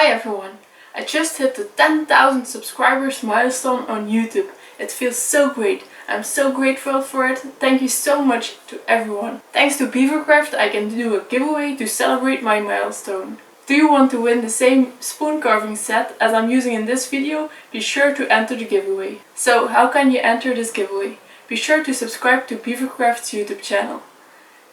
Hi everyone! I just hit the 10,000 subscribers milestone on YouTube. It feels so great. I'm so grateful for it. Thank you so much to everyone. Thanks to Beaver I can do a giveaway to celebrate my milestone. Do you want to win the same spoon carving set as I'm using in this video? Be sure to enter the giveaway. So how can you enter this giveaway? Be sure to subscribe to Beavercraft's YouTube channel.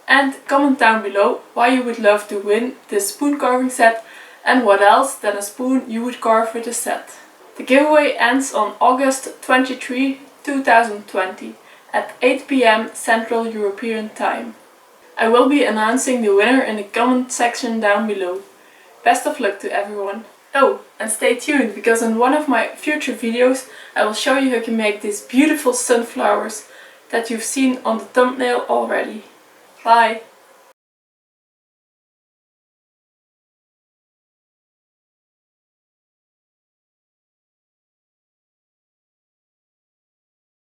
And comment down below why you would love to win this spoon carving set and what else than a spoon you would carve with the set. The giveaway ends on August 23, 2020 at 8 PM Central European Time. I will be announcing the winner in the comment section down below. Best of luck to everyone. Oh, and stay tuned because in one of my future videos I will show you how you can make these beautiful sunflowers that you've seen on the thumbnail already. Bye!